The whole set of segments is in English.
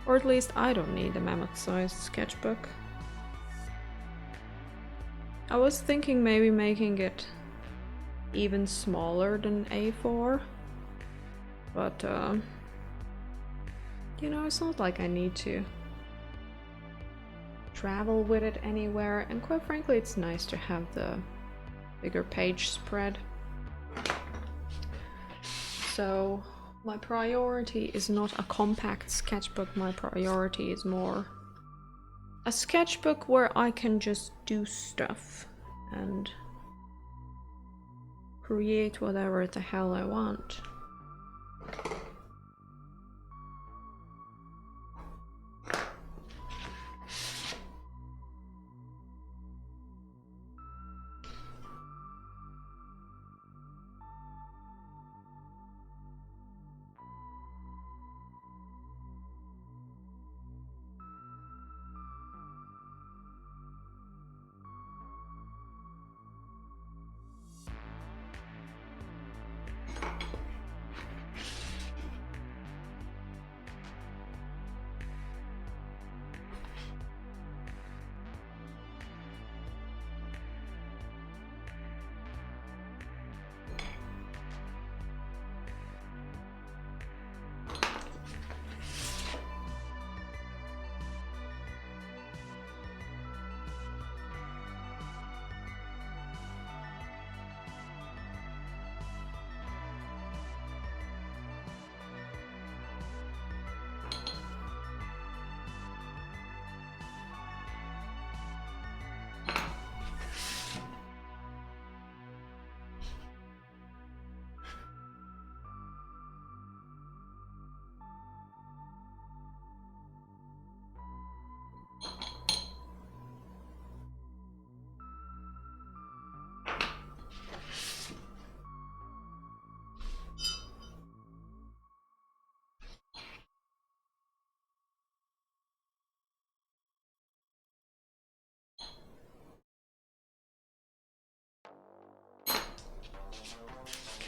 Or at least I don't need a mammoth-sized sketchbook. I was thinking maybe making it even smaller than A4. But, you know, it's not like I need to travel with it anywhere, and quite frankly, it's nice to have the bigger page spread. So, my priority is not a compact sketchbook, my priority is more a sketchbook where I can just do stuff and create whatever the hell I want.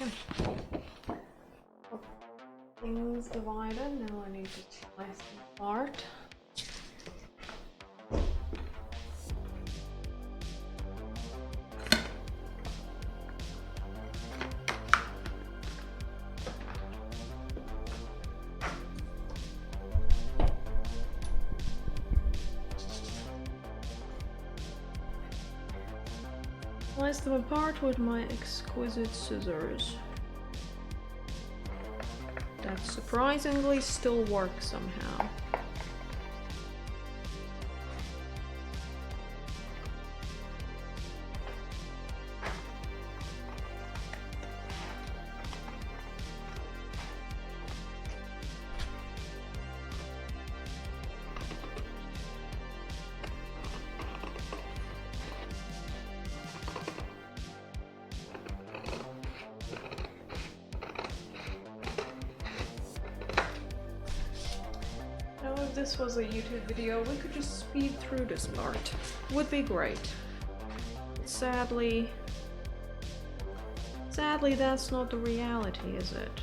Okay. Things divided, now I need to slice them apart. Slice them apart with my exquisite scissors. That surprisingly still works somehow. If this was a YouTube video, we could just speed through this part. Would be great. Sadly, that's not the reality, is it?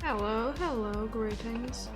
Hello, hello, greetings.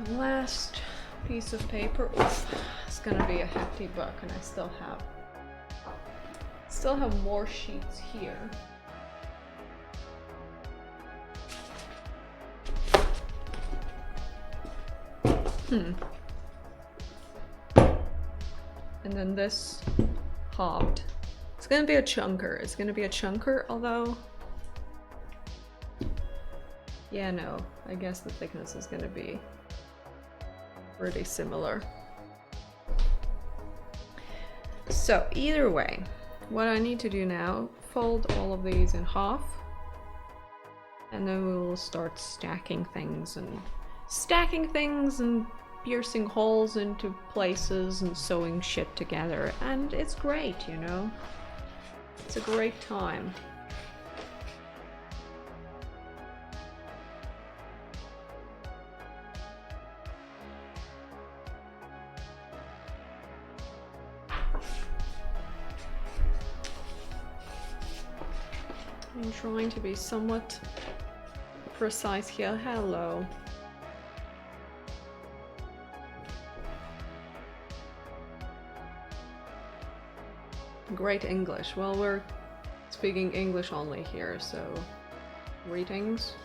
The last piece of paper. Oof, it's gonna be a hefty book, and I still have more sheets here. And then this hobbed. It's gonna be a chunker. It's gonna be a chunker, although. Yeah, no. I guess the thickness is gonna be pretty similar. So either way, what I need to do now, fold all of these in half, and then we will start stacking things and piercing holes into places and sewing shit together, and it's great, you know? It's a great time. I'm trying to be somewhat precise here. Hello. Great English. Well, we're speaking English only here, so greetings.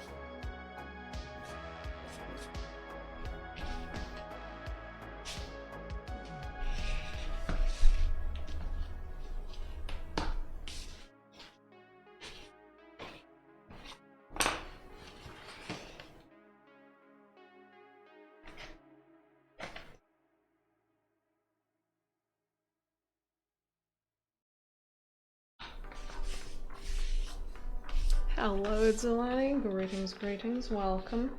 Hello, Zelani. Greetings, greetings. Welcome.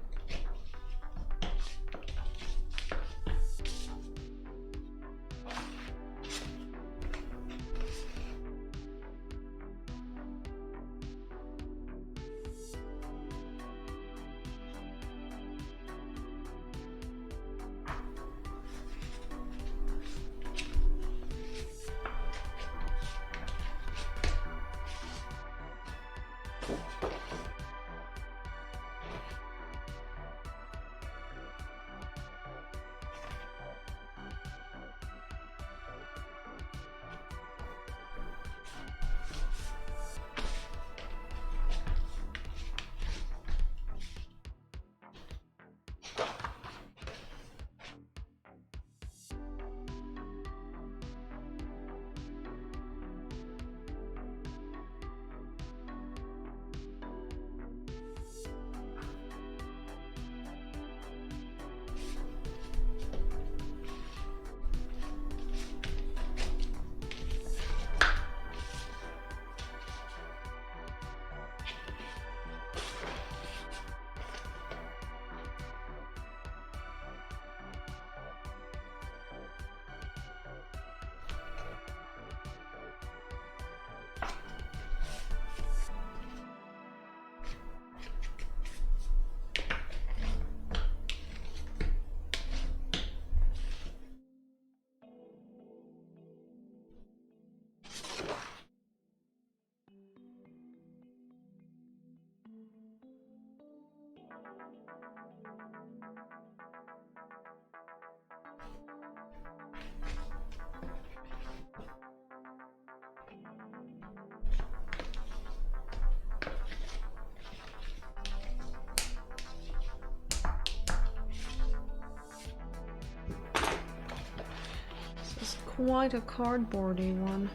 quite a cardboardy one.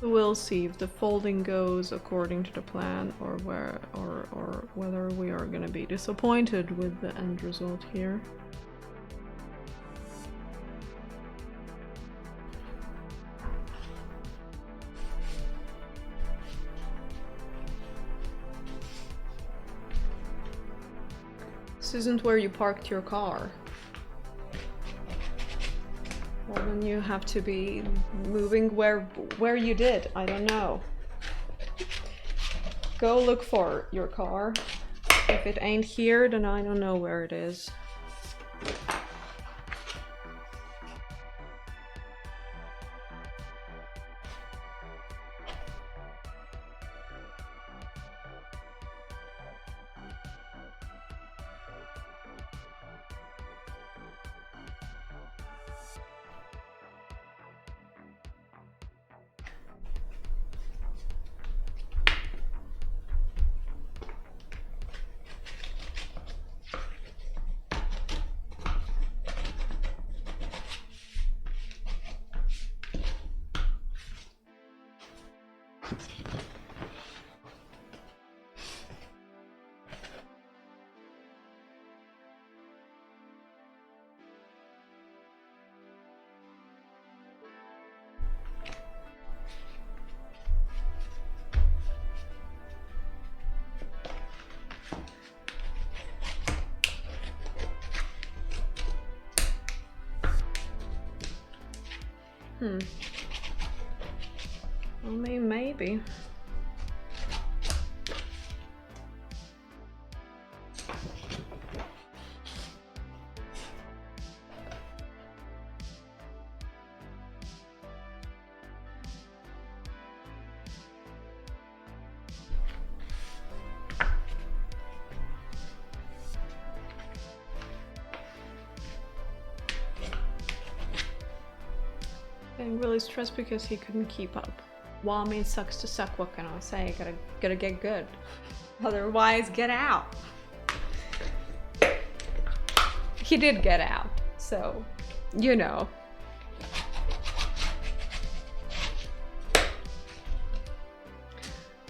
We'll see if the folding goes according to the plan, or whether we are gonna be disappointed with the end result here. This isn't where you parked your car. Well, then you have to be moving where you did. I don't know. Go look for your car. If it ain't here, then I don't know where it is. I mean, maybe. Getting really stressed because he couldn't keep up. Well, I mean, sucks to suck, what can I say? Gotta get good. Otherwise, get out. He did get out, so, you know.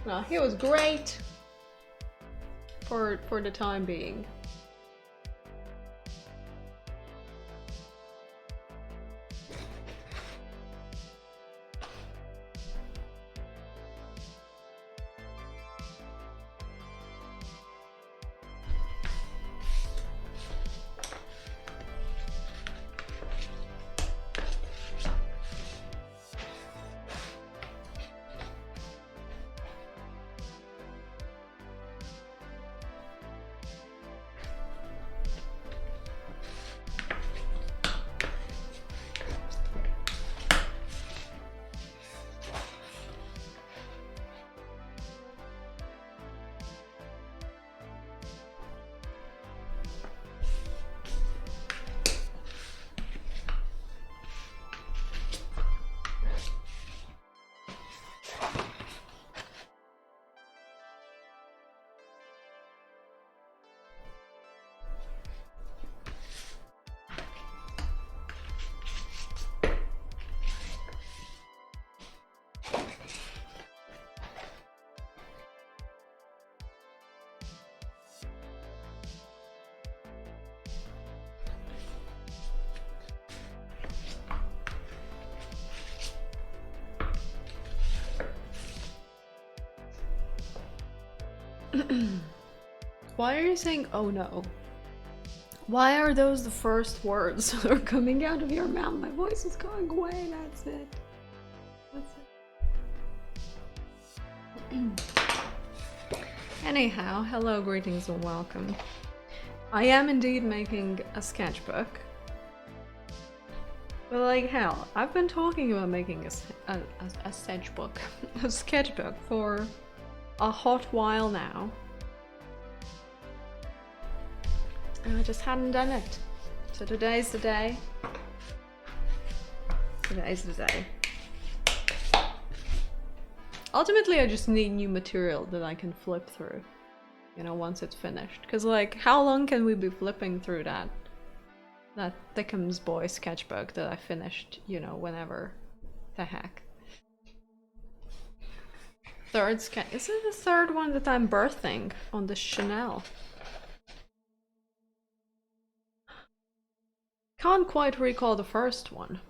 Well, he was great for the time being. Why are you saying oh no? Why are those the first words that are coming out of your mouth? My voice is going away, that's it. That's it. Anyhow, hello, greetings and welcome. I am indeed making a sketchbook. But like hell, I've been talking about making a sketchbook, a sketchbook for a hot while now. And I just hadn't done it. So today's the day. Today's the day. Ultimately, I just need new material that I can flip through, you know, once it's finished. Because, like, how long can we be flipping through that? That Thickums Boy sketchbook that I finished, you know, whenever the heck. Third sketch. Is it the third one that I'm birthing on the Chanel? Can't quite recall the first one.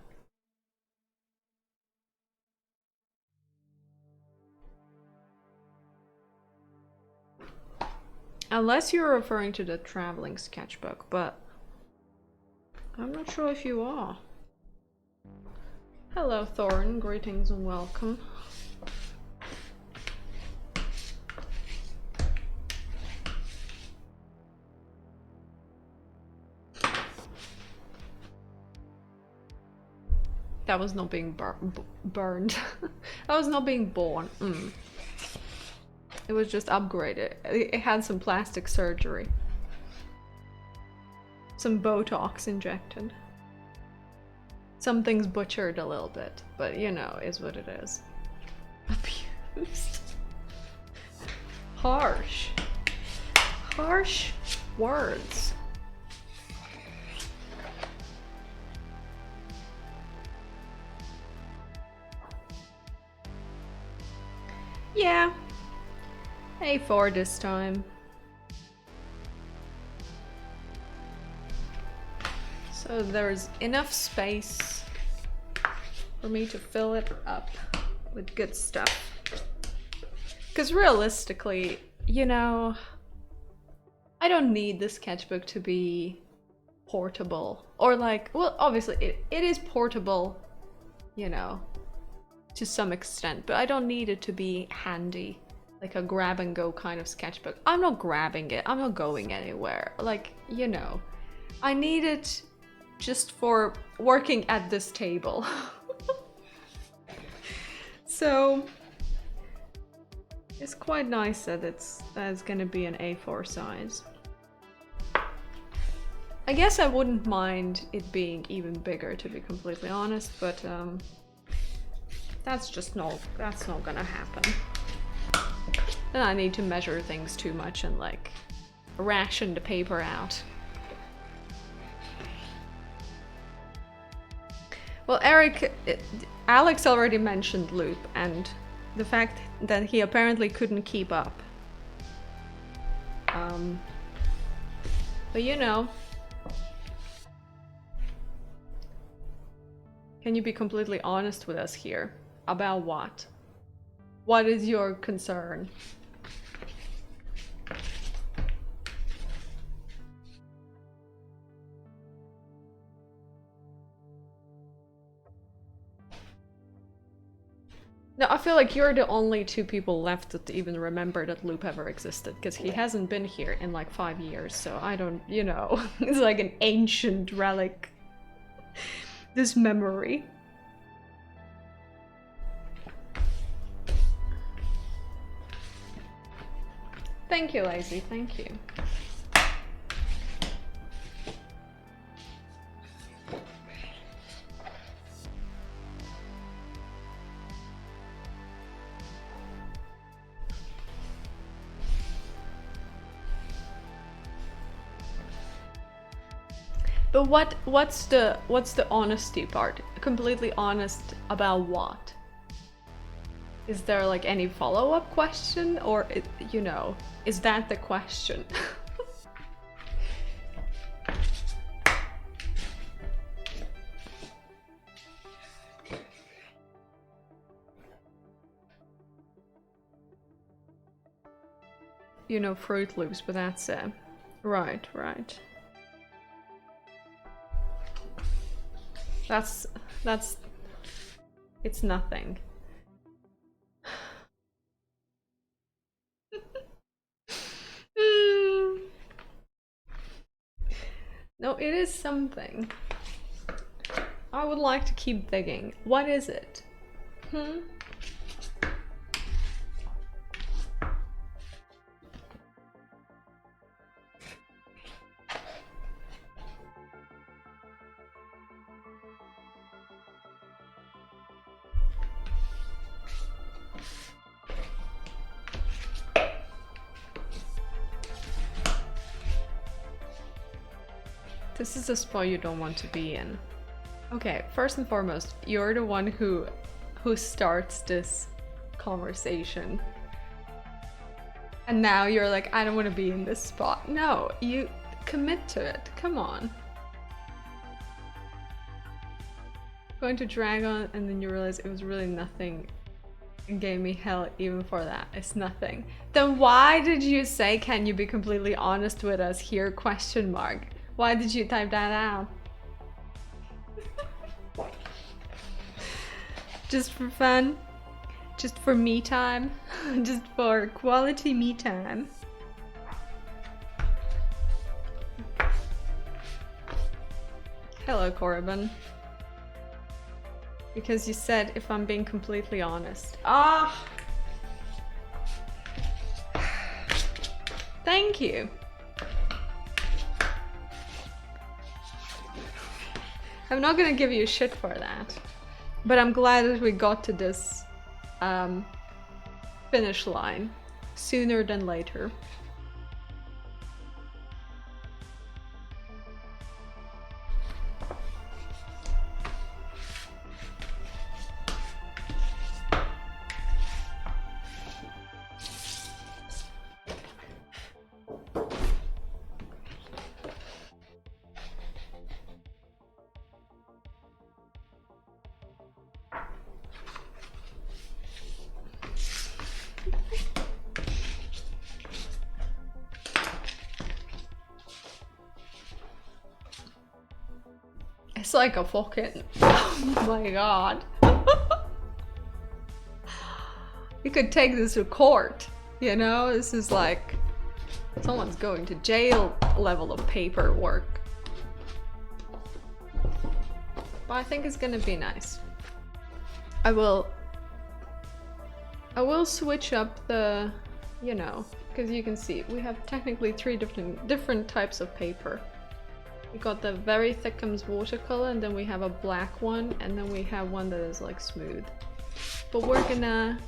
Unless you're referring to the traveling sketchbook, but I'm not sure if you are. Hello, Thorn. Greetings and welcome. That was not being burned. That was not being born. It was just upgraded. It had some plastic surgery. Some Botox injected. Something's butchered a little bit, but you know, is what it is. Abused. Harsh. Harsh words. Yeah. A4 this time. So there's enough space for me to fill it up with good stuff. Because realistically, you know, I don't need the sketchbook to be portable. Or like, well, obviously it is portable, you know, to some extent, but I don't need it to be handy. Like a grab and go kind of sketchbook. I'm not grabbing it, I'm not going anywhere. Like, you know, I need it just for working at this table. So it's quite nice that it's gonna be an A4 size. I guess I wouldn't mind it being even bigger, to be completely honest, but that's not gonna happen. Then I need to measure things too much and like ration the paper out. Well, Alex already mentioned Loop and the fact that he apparently couldn't keep up. But you know, can you be completely honest with us here? About what? What is your concern? No, I feel like you're the only two people left that even remember that Loop ever existed, because he hasn't been here in like 5 years, so I don't, you know, it's like an ancient relic. This memory. Thank you, Lazy, thank you. But what's the honesty part? Completely honest about what? Is there like any follow-up question, or you know, is that the question? You know, Fruit Loops, but that's it. Right, right. That's it's nothing. No, it is something. I would like to keep digging. What is it? This is a spot you don't want to be in. Okay, first and foremost, you're the one who starts this conversation. And now you're like, I don't want to be in this spot. No, you commit to it. Come on. Going to drag on, and then you realize it was really nothing and gave me hell even for that. It's nothing. Then why did you say, can you be completely honest with us here, question mark? Why did you type that out? Just for fun? Just for me time? Just for quality me time? Hello, Corbin. Because you said, if I'm being completely honest. Ah! Thank you. I'm not gonna give you shit for that. But I'm glad that we got to this finish line sooner than later. It's like a fucking... Oh my god. You could take this to court, you know? This is like... someone's going to jail level of paperwork. But I think it's gonna be nice. I will switch up the... you know, because you can see, we have technically 3 different types of paper. We got the very thickums watercolor, and then we have a black one, and then we have one that is like smooth. But we're gonna,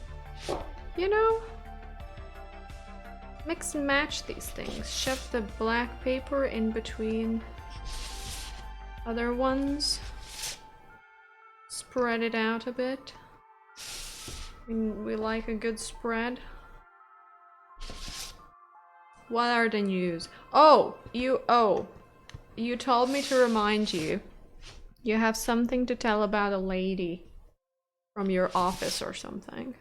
you know, mix and match these things. Shove the black paper in between other ones. Spread it out a bit. We like a good spread. What are the news? Oh, you told me to remind you. You have something to tell about a lady from your office or something.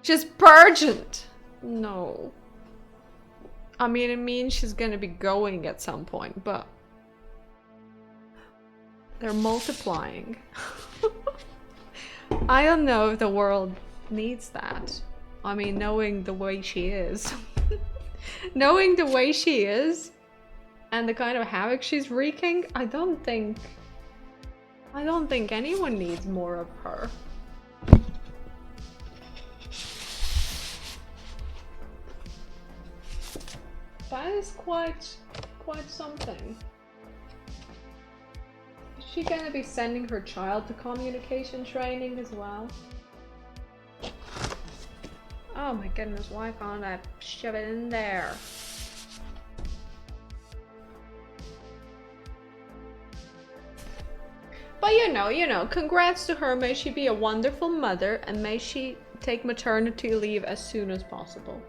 She's purgent! No. I mean, it means she's gonna be going at some point, but... they're multiplying. I don't know if the world needs that. I mean, knowing the way she is. Knowing the way she is and the kind of havoc she's wreaking, I don't think anyone needs more of her. That is quite something. Is she gonna be sending her child to communication training as well? Oh my goodness, why can't I shove it in there? But you know, congrats to her. May she be a wonderful mother, and may she take maternity leave as soon as possible.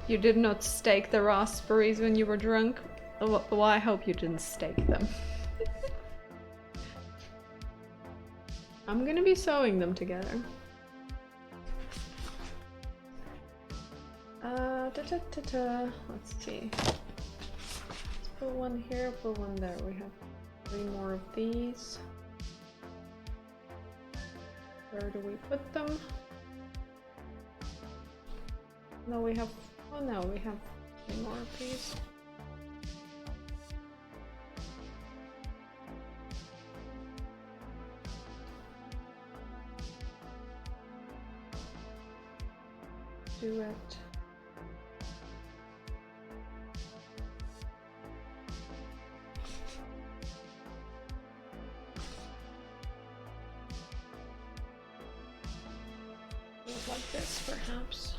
You did not stake the raspberries when you were drunk? Well, I hope you didn't stake them. I'm gonna be sewing them together. Let's see. Let's put one here, put one there. We have 3 more of these. Where do we put them? No, we have... oh no, we have 3 more of these. Do it. this, perhaps.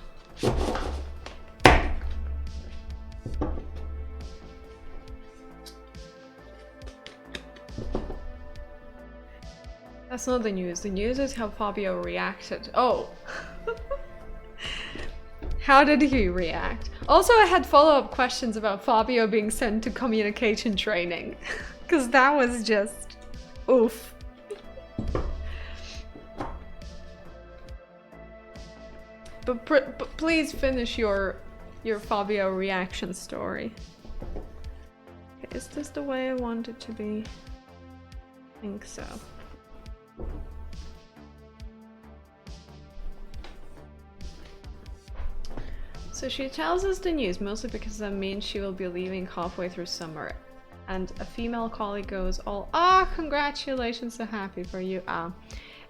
That's not the news. The news is how Fabio reacted. Oh! How did he react? Also, I had follow-up questions about Fabio being sent to communication training. Because that was just... oof. But please finish your Fabio reaction story. Okay, is this the way I want it to be? I think so. So she tells us the news mostly because that means she will be leaving halfway through summer. And a female colleague goes all, "Ah, congratulations, so happy for you, ah."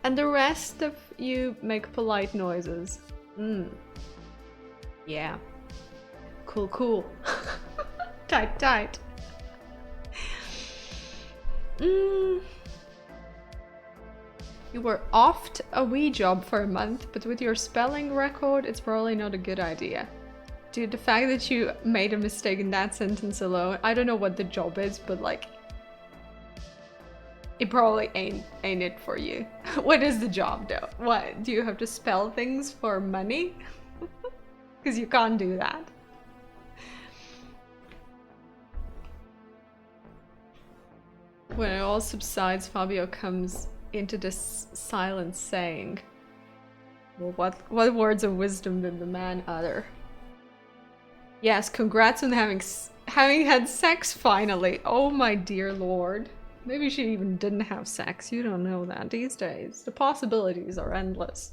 And the rest of you make polite noises. Yeah. Cool, cool. Tight, tight. You were offed a wee job for a month, but with your spelling record, it's probably not a good idea. Dude, the fact that you made a mistake in that sentence alone, I don't know what the job is, but like, it probably ain't it for you. What is the job though? What, do you have to spell things for money? Because you can't do that. When it all subsides, Fabio comes into this silence saying, well, what words of wisdom did the man utter? Yes, congrats on having had sex finally. Oh my dear lord. Maybe she even didn't have sex. You don't know that these days. The possibilities are endless.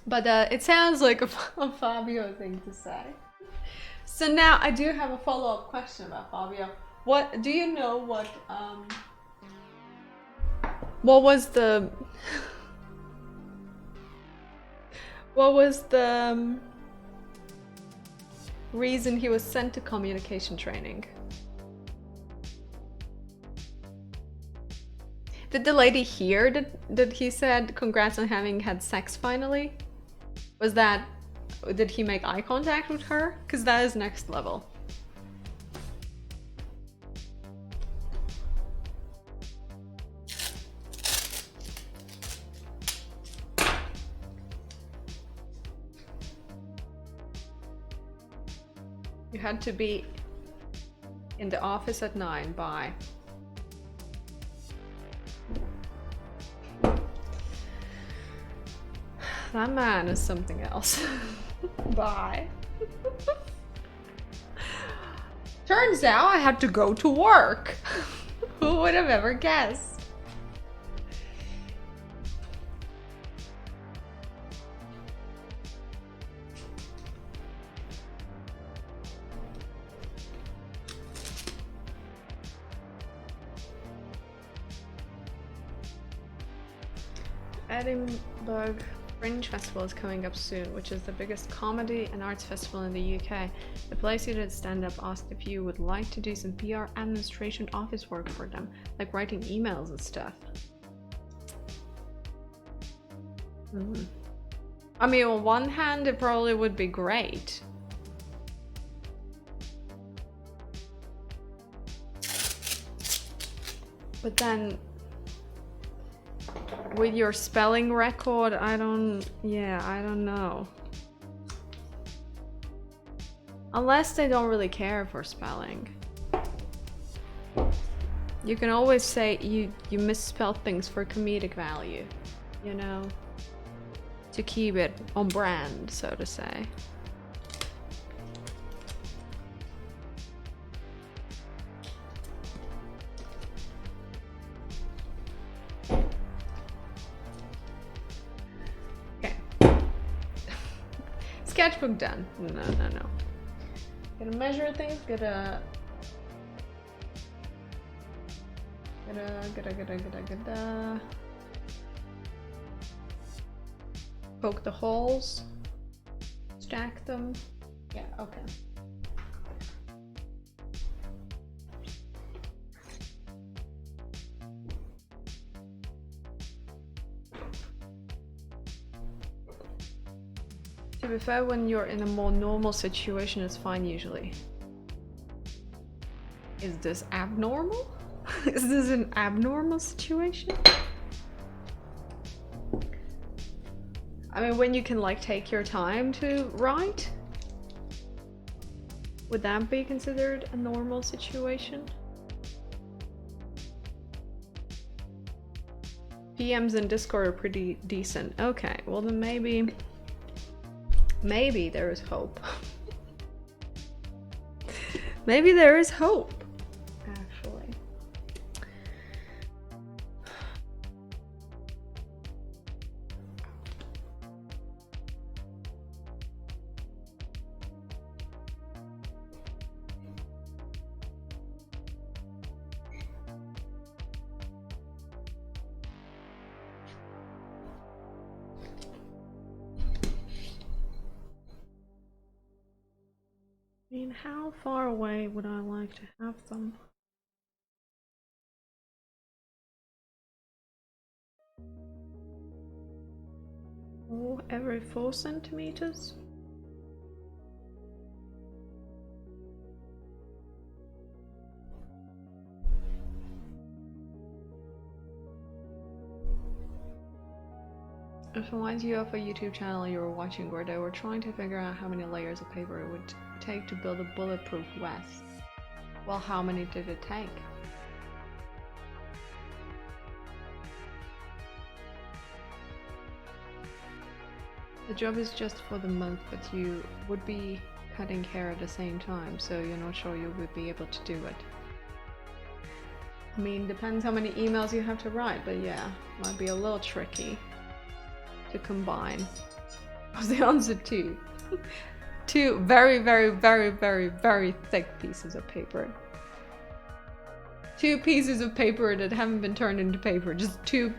But it sounds like a Fabio thing to say. So now I do have a follow-up question about Fabio. What do you know what was the reason he was sent to communication training? Did the lady hear that he said congrats on having had sex finally? Was that, did he make eye contact with her? Because that is next level. You had to be in the office at 9. Bye. That man is something else. Bye. Turns out I had to go to work. Who would have ever guessed? Edinburgh Fringe Festival is coming up soon, which is the biggest comedy and arts festival in the UK. The place you did stand-up asked if you would like to do some PR administration office work for them, like writing emails and stuff. I mean, on one hand, it probably would be great. But then, with your spelling record, I don't know. Unless they don't really care for spelling. You can always say you misspell things for comedic value, you know? To keep it on brand, so to say. Sketchbook done. No. Gotta measure things, gotta poke the holes, stack them. Yeah, okay. To be fair, when you're in a more normal situation, it's fine usually. Is this abnormal? Is this an abnormal situation? I mean, when you can like take your time to write, would that be considered a normal situation? PMs in Discord are pretty decent. Okay, well then maybe there is hope. Maybe there is hope, actually. I mean, how far away would I like to have them? Oh, every 4 centimeters? It reminds you of a YouTube channel you were watching where they were trying to figure out how many layers of paper it would take to build a bulletproof vest. Well, how many did it take? The job is just for the month, but you would be cutting hair at the same time, so you're not sure you would be able to do it. I mean, depends how many emails you have to write, but yeah, might be a little tricky to combine. Was the answer 2? 2 very, very, very, very, very thick pieces of paper. 2 pieces of paper that haven't been turned into paper, just 2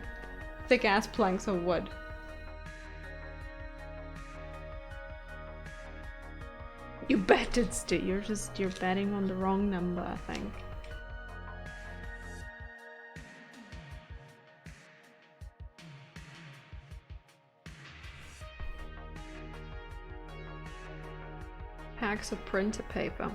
thick ass planks of wood. You bet it's 2. You're betting on the wrong number, I think. Packs of printer paper.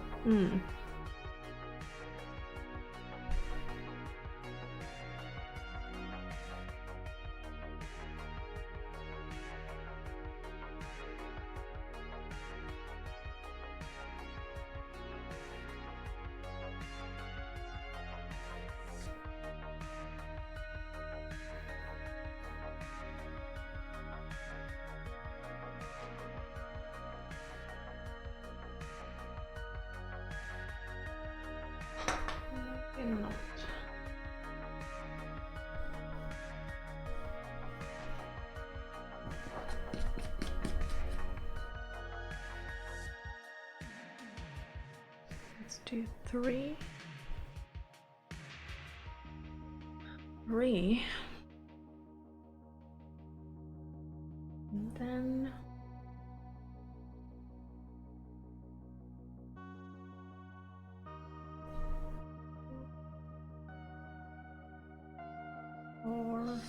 Let's do 3. 3. And then... or...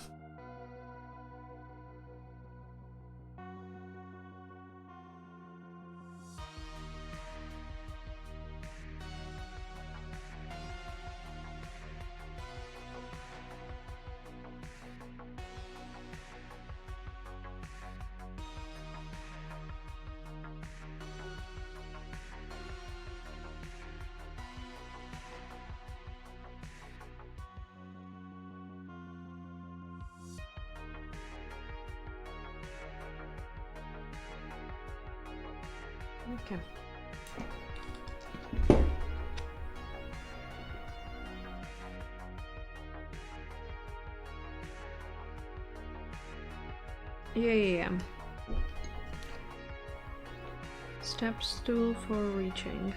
Okay. Yeah. Step stool for reaching.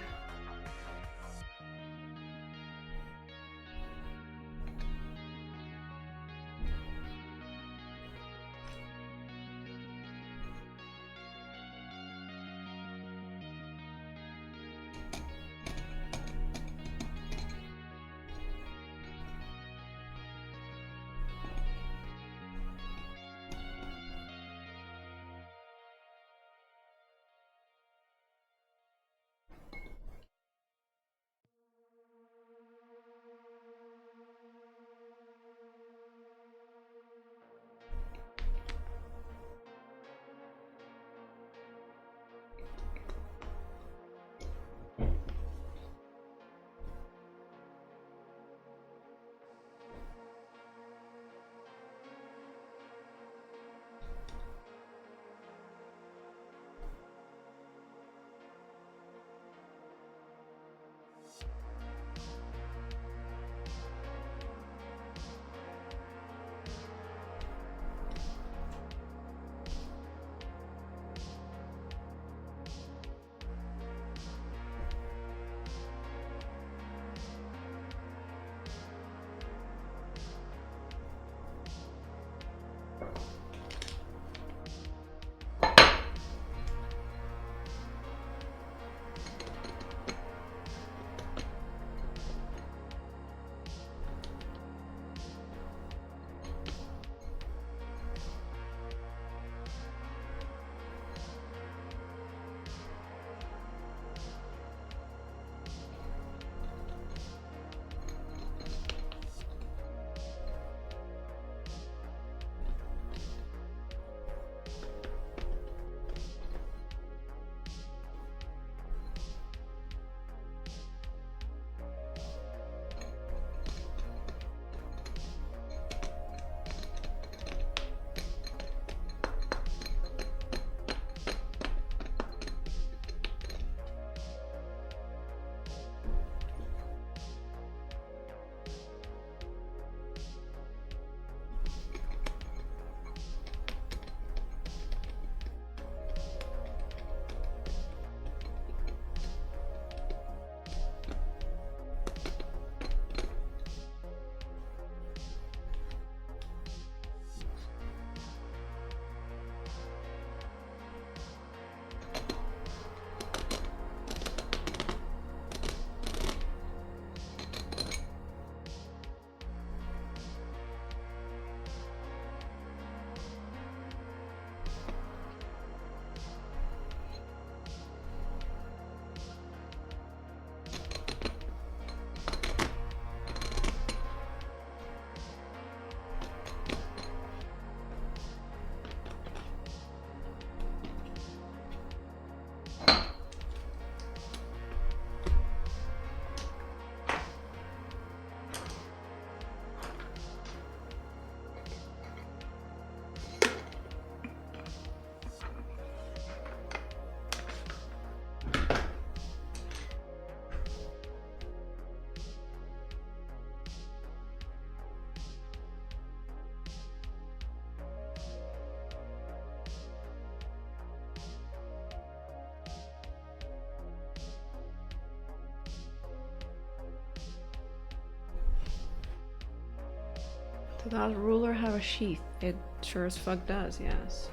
Does that ruler have a sheath? It sure as fuck does, yes.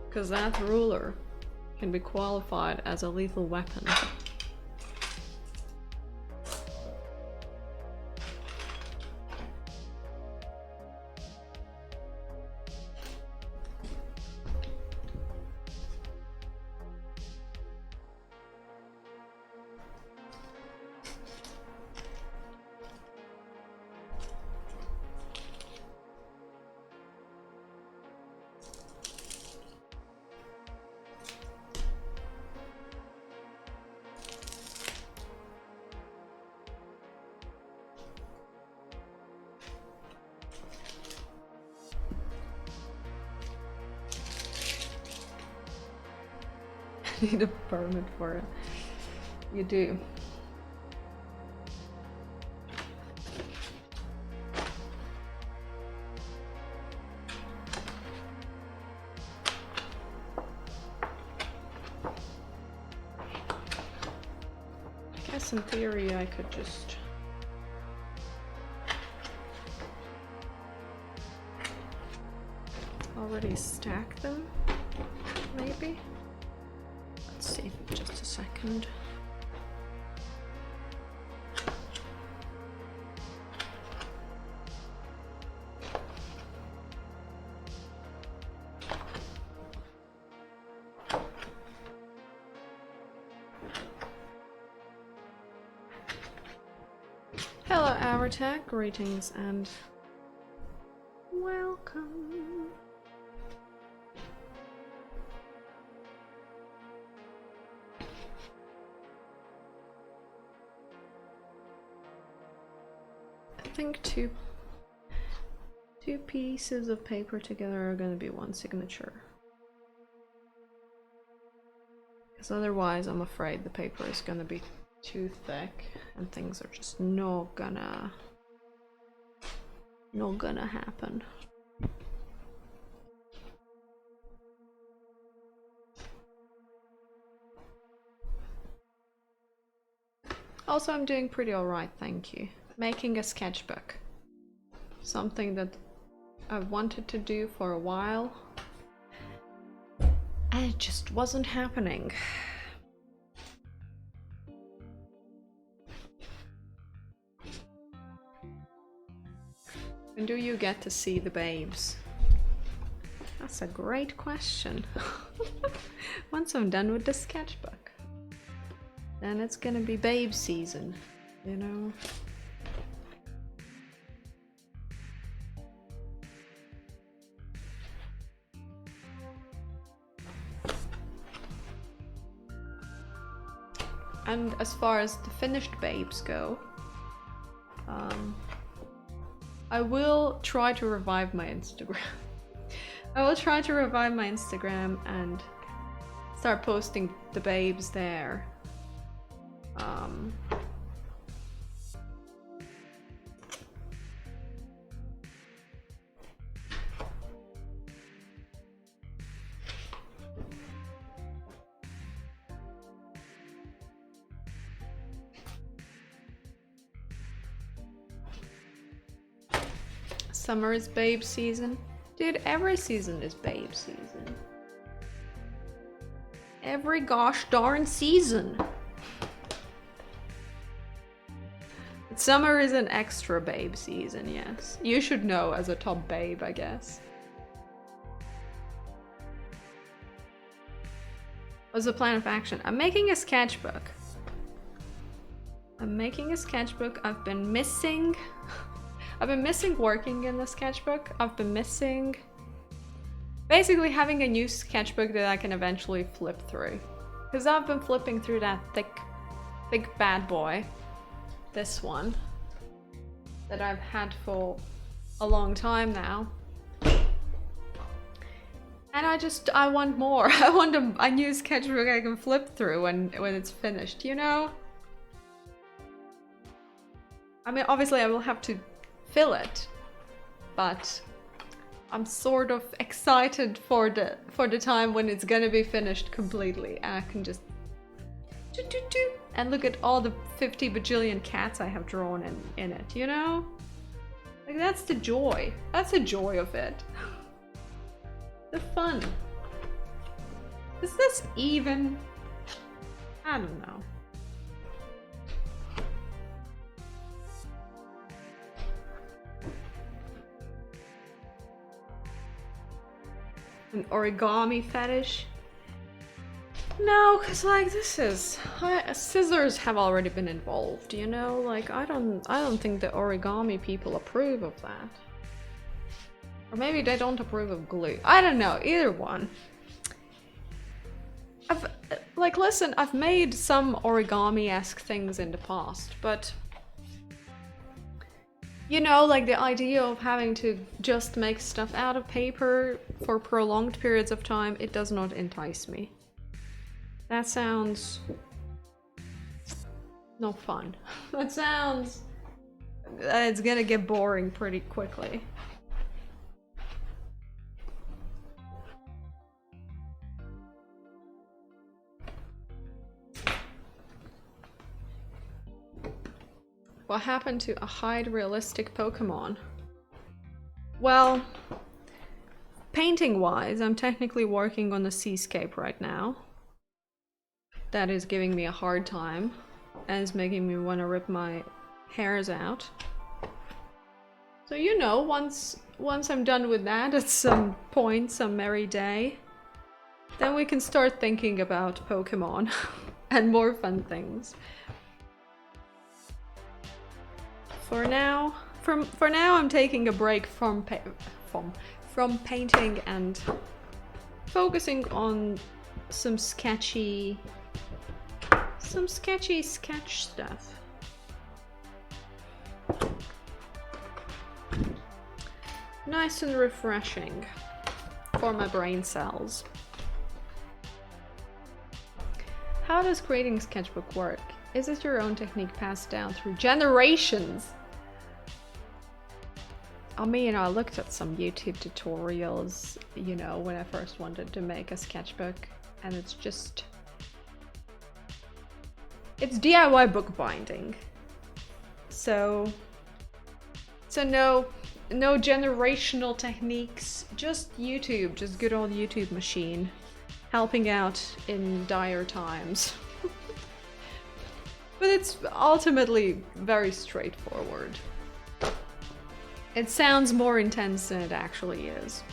Because that ruler can be qualified as a lethal weapon. Need a permit for it. You do. I guess in theory I could just already stack them, maybe? Let's see, just a second. Hello, Aratech. Greetings and welcome. I think two pieces of paper together are going to be one signature. Because otherwise I'm afraid the paper is going to be too thick and things are just not gonna happen. Also, I'm doing pretty alright, thank you. Making a sketchbook. Something that I've wanted to do for a while and it just wasn't happening. When do you get to see the babes? That's a great question. Once I'm done with the sketchbook, then it's gonna be babe season, you know? And as far as the finished babes go, I will try to revive my Instagram. I will try to revive my Instagram and start posting the babes there. Summer is babe season. Dude, every season is babe season. Every gosh darn season. Summer is an extra babe season, yes. You should know as a top babe, I guess. What's the plan of action? I'm making a sketchbook. I've been missing working in the sketchbook. I've been missing basically having a new sketchbook that I can eventually flip through. Because I've been flipping through that thick bad boy. This one. That I've had for a long time now. And I want more. I want a new sketchbook I can flip through when it's finished, you know? I mean, obviously I will have to fill it, but I'm sort of excited for the time when it's gonna be finished completely and I can just and look at all the 50 bajillion cats I have drawn in it, you know? Like, that's the joy. That's the joy of it. The fun. Is this even? I don't know. An origami fetish? No, cause like this is scissors have already been involved, you know. Like I don't think the origami people approve of that, or maybe they don't approve of glue. I don't know. Either one. Listen, I've made some origami-esque things in the past, but you know, like the idea of having to just make stuff out of paper for prolonged periods of time, it does not entice me. That sounds no fun. That sounds... it's gonna get boring pretty quickly. What happened to a hide realistic Pokemon? Well, painting-wise, I'm technically working on the seascape right now. That is giving me a hard time and is making me want to rip my hairs out. So you know, once I'm done with that at some point, some merry day, then we can start thinking about Pokemon and more fun things. For now, I'm taking a break from painting and focusing on some sketchy sketch stuff. Nice and refreshing for my brain cells. How does creating a sketchbook work? Is it your own technique passed down through generations? I mean, I looked at some YouTube tutorials, you know, when I first wanted to make a sketchbook, and it's just... it's DIY bookbinding. So no generational techniques, just YouTube, just good old YouTube machine, helping out in dire times. But it's ultimately very straightforward. It sounds more intense than it actually is.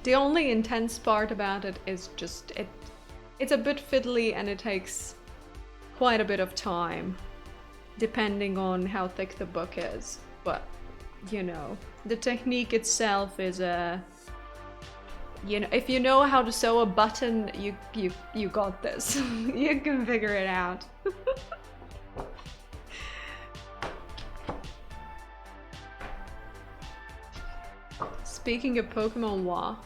The only intense part about it is just it's a bit fiddly and it takes quite a bit of time, depending on how thick the book is. But, you know, the technique itself is a... you know, if you know how to sew a button, you got this. You can figure it out. Speaking of Pokemon WoW,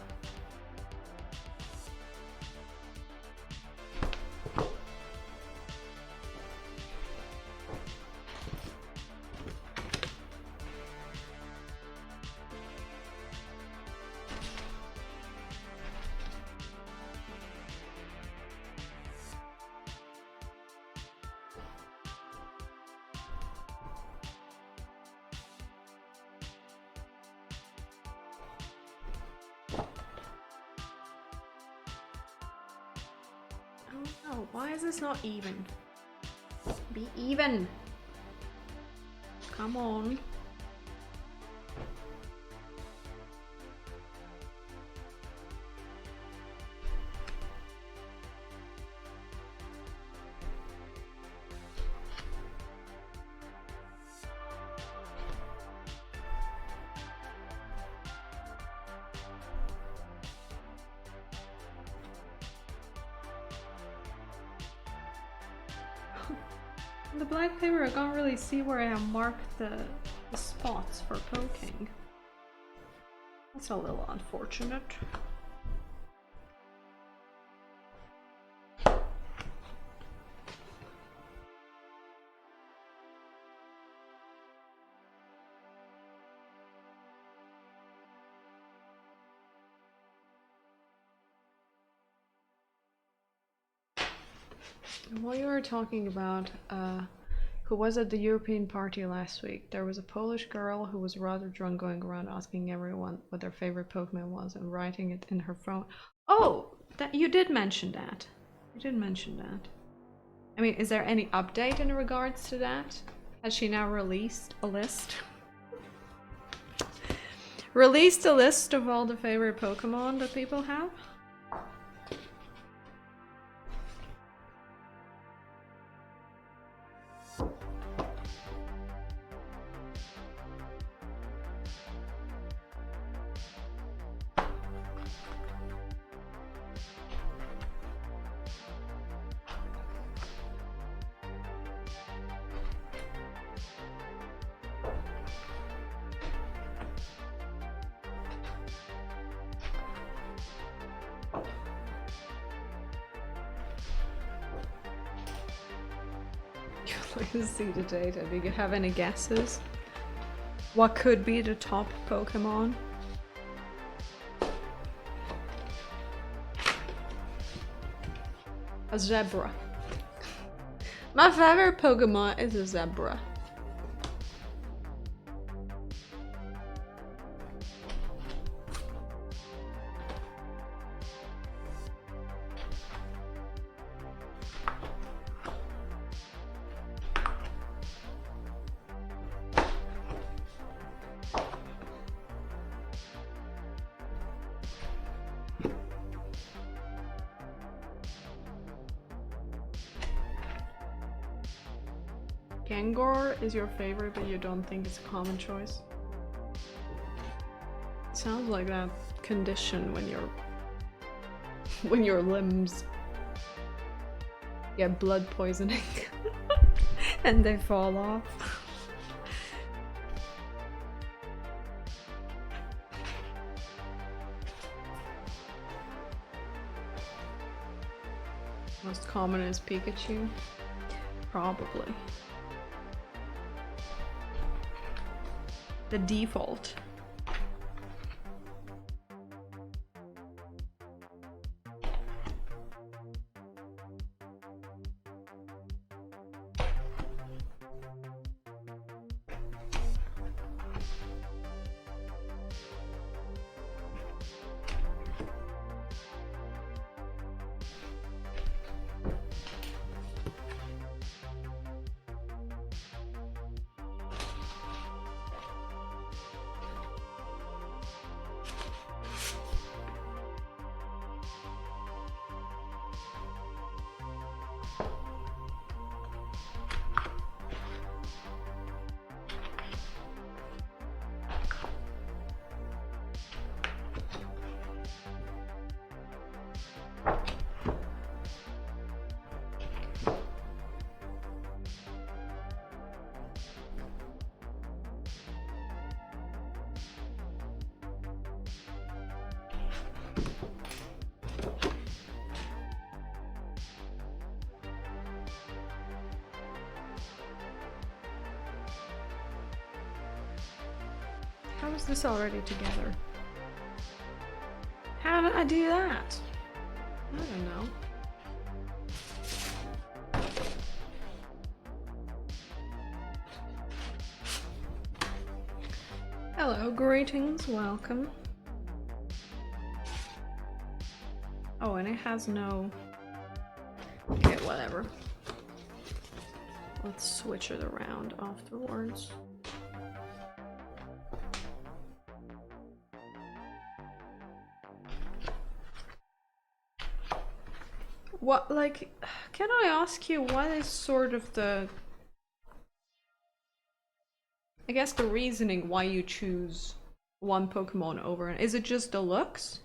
oh, why is this not even? Be even. Come on. The black paper, I can't really see where I have marked the spots for poking. That's a little unfortunate. While you were talking about who was at the European party last week, there was a Polish girl who was rather drunk going around asking everyone what their favorite Pokemon was and writing it in her phone. Oh, that you did mention that. You did mention that. I mean, is there any update in regards to that? Has she now released a list? Released a list of all the favorite Pokemon that people have? Let's see the data. Do you have any guesses? What could be the top Pokemon? A zebra. My favorite Pokemon is a zebra. Gengar is your favorite, but you don't think it's a common choice? It sounds like that condition when your limbs get blood poisoning and they fall off. Most common is Pikachu? Probably. The default. How is this already together? How did I do that? I don't know. Hello, greetings, welcome. Oh, and it has no... Okay, whatever. Let's switch it around afterwards. What, like, can I ask you what is sort of the... I guess the reasoning why you choose one Pokemon over it? Is it just the looks?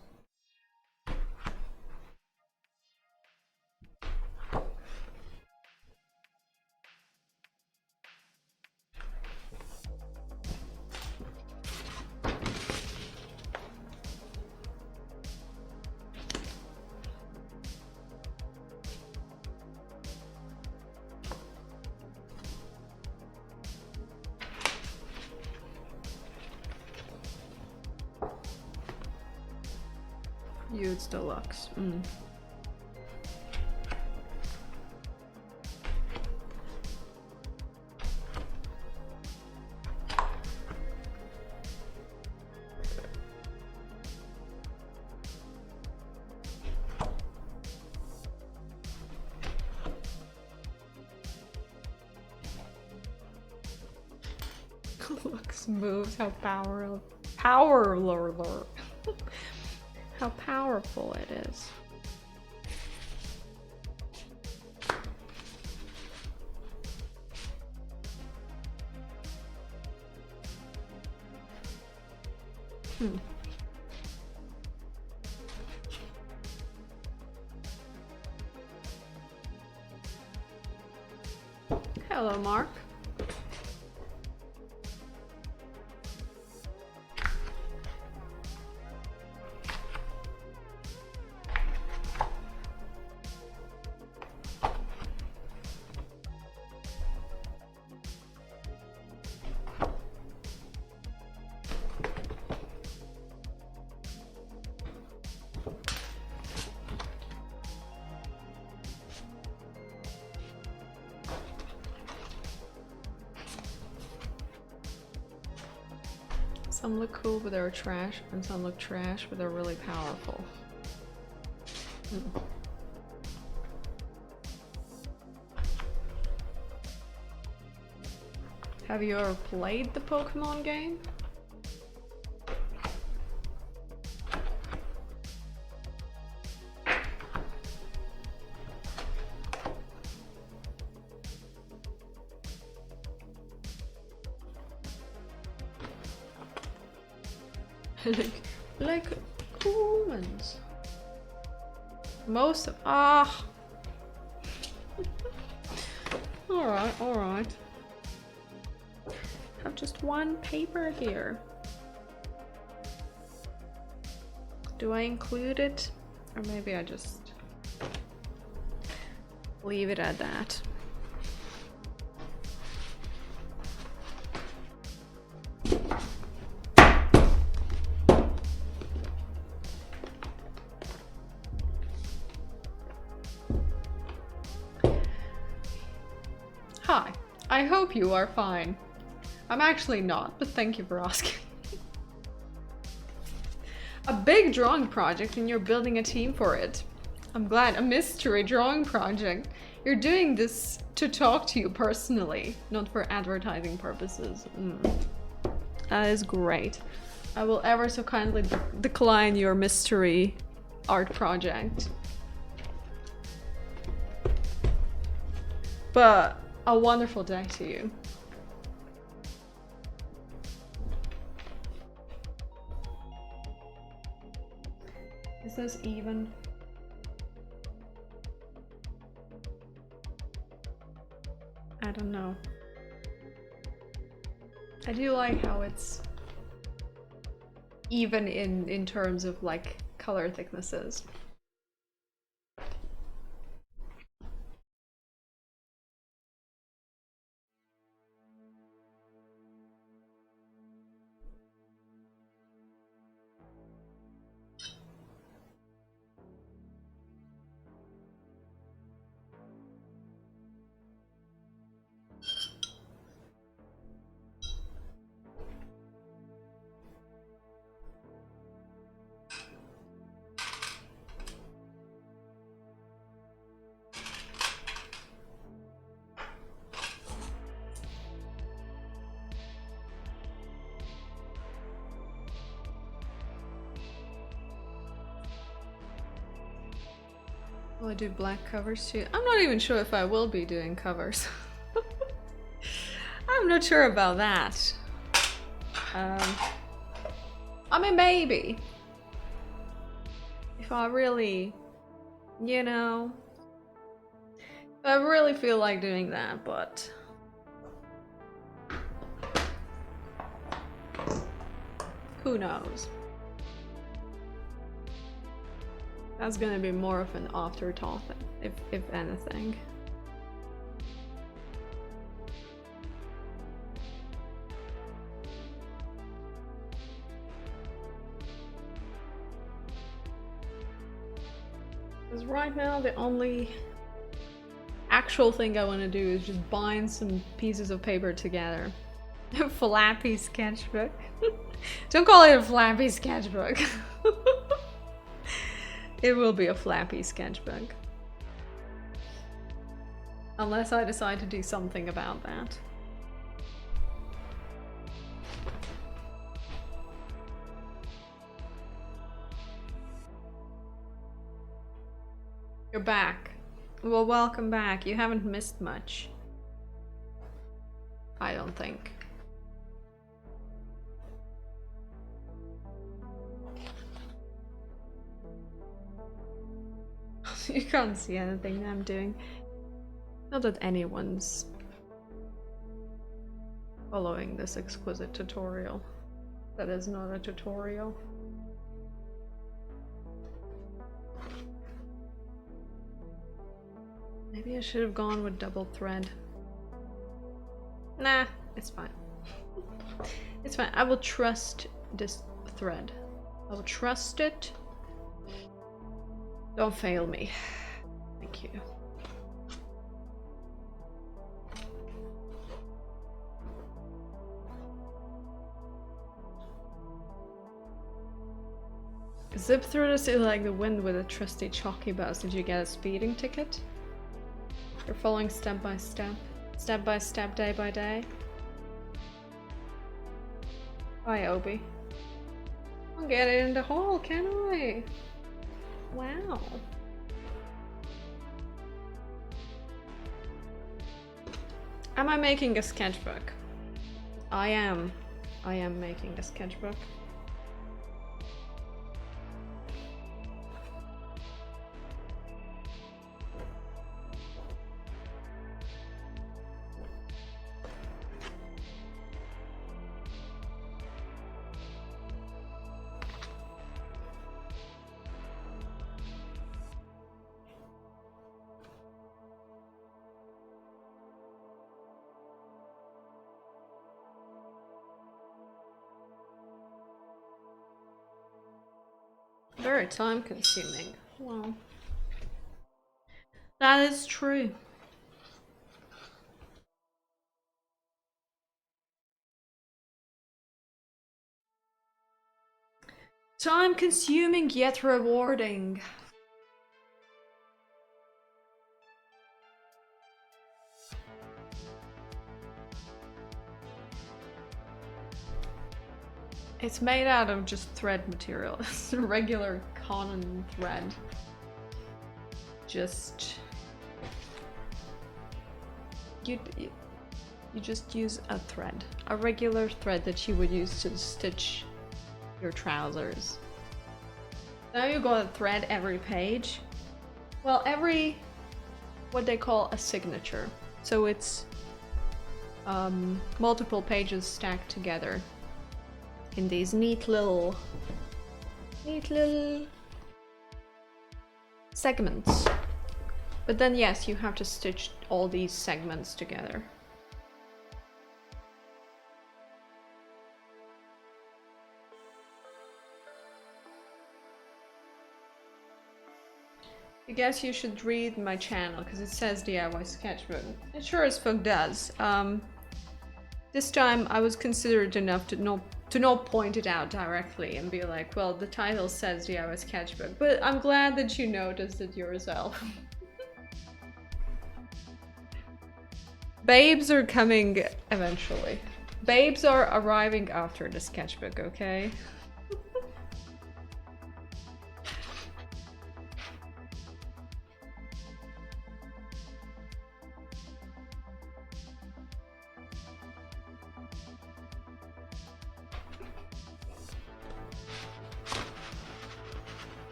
You, it's deluxe. just moves, how powerful how powerful it is. Hello, Mark. Some look cool but they're trash, and some look trash but they're really powerful. Have you ever played the Pokemon game? like humans. Most of Alright. Have just one paper here. Do I include it? Or maybe I just leave it at that. Hi, I hope you are fine. I'm actually not, but thank you for asking. A big drawing project and you're building a team for it. I'm glad. A mystery drawing project. You're doing this to talk to you personally, not for advertising purposes. That is great. I will ever so kindly decline your mystery art project. But a wonderful day to you. Is this even? I don't know. I do like how it's even in terms of like color thicknesses. Will I do black covers too? I'm not even sure if I will be doing covers. I'm not sure about that. I mean, maybe. If I really, you know, I really feel like doing that, but who knows? That's gonna be more of an afterthought, if anything. Because right now the only actual thing I want to do is just bind some pieces of paper together. A flappy sketchbook. Don't call it a flappy sketchbook. It will be a flappy sketchbook. Unless I decide to do something about that. You're back. Well, welcome back. You haven't missed much. I don't think. You can't see anything I'm doing. Not that anyone's following this exquisite tutorial. That is not a tutorial. Maybe I should have gone with double thread. Nah, it's fine. It's fine. I will trust this thread. I will trust it. Don't fail me. Thank you. Zip through the city like the wind with a trusty chalky bus. Did you get a speeding ticket? You're following step by step, day by day. Bye, Obi. I'll get it in the hall, can I? Wow. Am I making a sketchbook? I am. I am making a sketchbook. Very time consuming. Wow. That is true. Time consuming yet rewarding. It's made out of just thread material. It's a regular cotton thread. Just... You just use a thread. A regular thread that you would use to stitch your trousers. Now you got a thread every page. Well, every... what they call a signature. So it's multiple pages stacked together in these neat little segments. But then yes, you have to stitch all these segments together. I guess you should read my channel because it says DIY Sketchbook. It sure as fuck does. This time I was considerate enough to not point it out directly and be like, well, the title says DIY Sketchbook, but I'm glad that you noticed it yourself. Babes are coming eventually. Babes are arriving after the sketchbook, okay?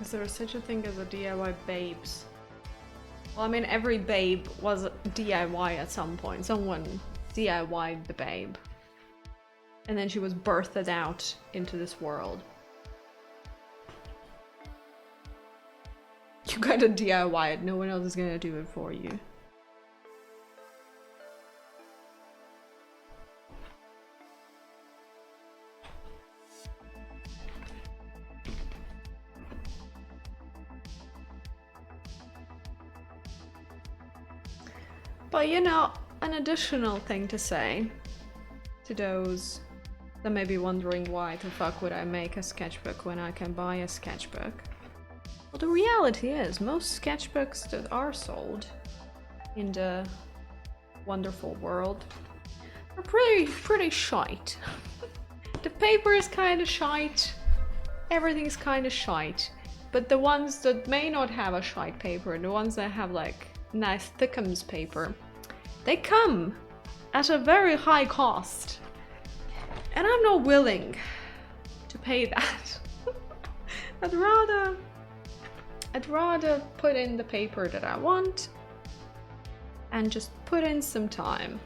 Is there such a thing as a DIY babes? Well, I mean, every babe was DIY at some point. Someone DIY'd the babe. And then she was birthed out into this world. You gotta DIY it, no one else is gonna do it for you. But you know, an additional thing to say to those that may be wondering why the fuck would I make a sketchbook when I can buy a sketchbook. Well, the reality is, most sketchbooks that are sold in the wonderful world are pretty shite. The paper is kind of shite, everything's kind of shite, but the ones that may not have a shite paper, the ones that have like nice thickums paper, they come at a very high cost, and I'm not willing to pay that. I'd rather put in the paper that I want and just put in some time.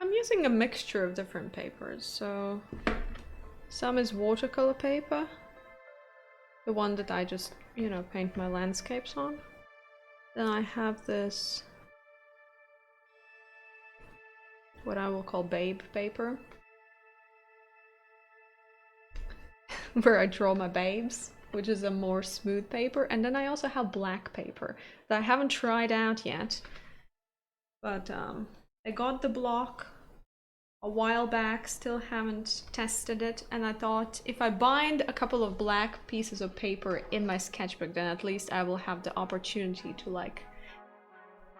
I'm using a mixture of different papers, so some is watercolor paper, the one that I just, you know, paint my landscapes on. Then I have this, what I will call babe paper, where I draw my babes, which is a more smooth paper. And then I also have black paper that I haven't tried out yet, but I got the block a while back, still haven't tested it, and I thought if I bind a couple of black pieces of paper in my sketchbook, then at least I will have the opportunity to like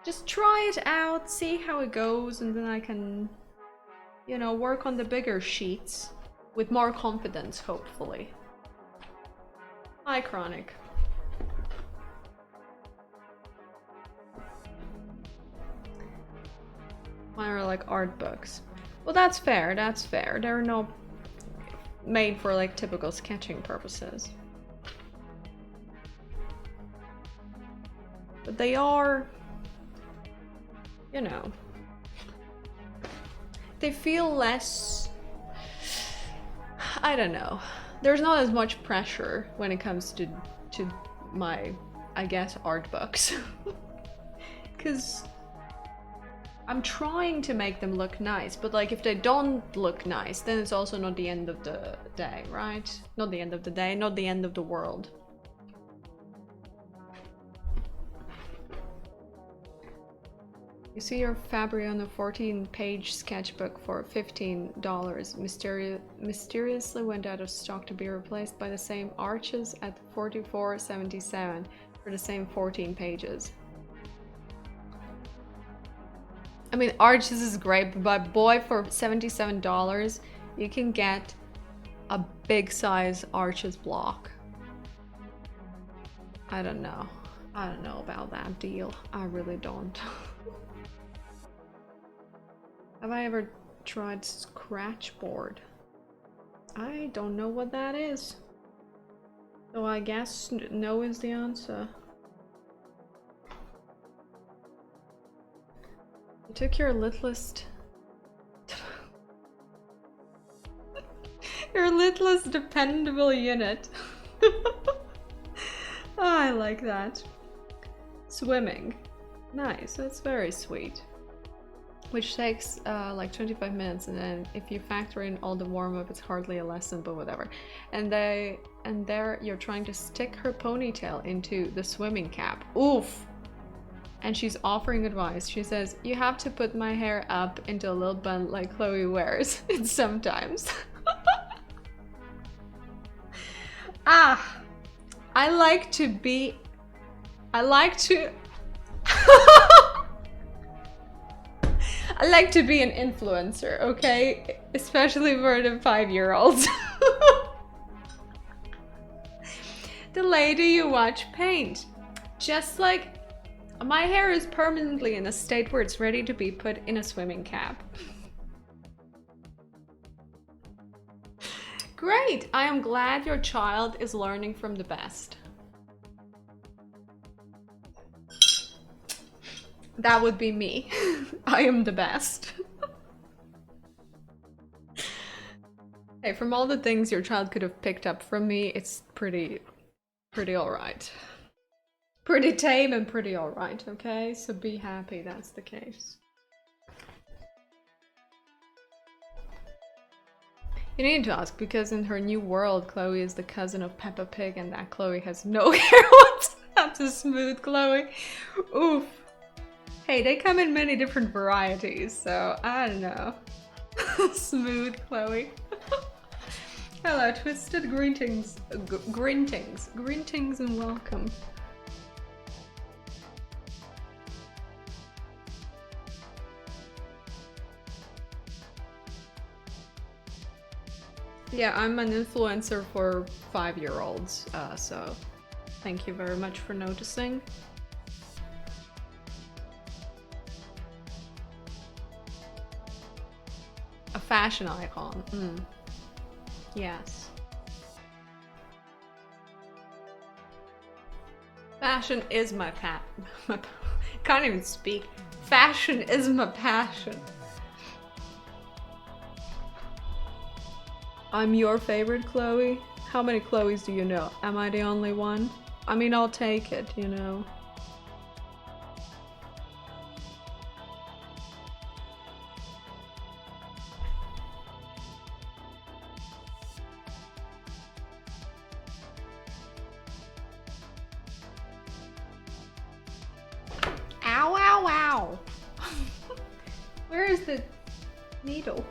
just try it out, see how it goes, and then I can, you know, work on the bigger sheets with more confidence, hopefully. Hi, Chronic. Mine are like art books. Well, that's fair, that's fair. They're not made for like typical sketching purposes. But they are, you know, they feel less, I don't know. There's not as much pressure when it comes to my, I guess, art books. Because I'm trying to make them look nice, but like if they don't look nice, then it's also not the end of the day, right? Not the end of the day, not the end of the world. You see your Fabry on a 14-page sketchbook for $15 mysteriously went out of stock to be replaced by the same arches at $44.77 for the same 14 pages. I mean, arches is great, but boy, for $77, you can get a big size arches block. I don't know. I don't know about that deal. I really don't. Have I ever tried Scratchboard? I don't know what that is. So I guess no is the answer. You took your littlest... your littlest dependable unit. Oh, I like that. Swimming. Nice, that's very sweet. Which takes like 25 minutes, and then if you factor in all the warm-up, it's hardly a lesson, but whatever. And there you're trying to stick her ponytail into the swimming cap. Oof! And she's offering advice. She says, you have to put my hair up into a little bun like Chloe wears it sometimes. Ah! I like to I like to be an influencer, okay? Especially for the 5-year-olds. The lady you watch paint. Just like my hair is permanently in a state where it's ready to be put in a swimming cap. Great! I am glad your child is learning from the best. That would be me. I am the best. Hey, from all the things your child could have picked up from me, it's pretty alright. Pretty tame and pretty alright, okay? So be happy that's the case. You need to ask, because in her new world, Chloe is the cousin of Peppa Pig, and that Chloe has no hair. What? That's a smooth Chloe. Oof. Hey, they come in many different varieties, so I don't know. Smooth Chloe. Hello, Twisted. Greetings. Greetings and welcome. Yeah, I'm an influencer for 5-year-olds, so thank you very much for noticing. A fashion icon. Yes. Fashion is my can't even speak. Fashion is my passion. I'm your favorite Chloe? How many Chloes do you know? Am I the only one? I mean, I'll take it, you know. Ow, ow, ow! Where is the needle?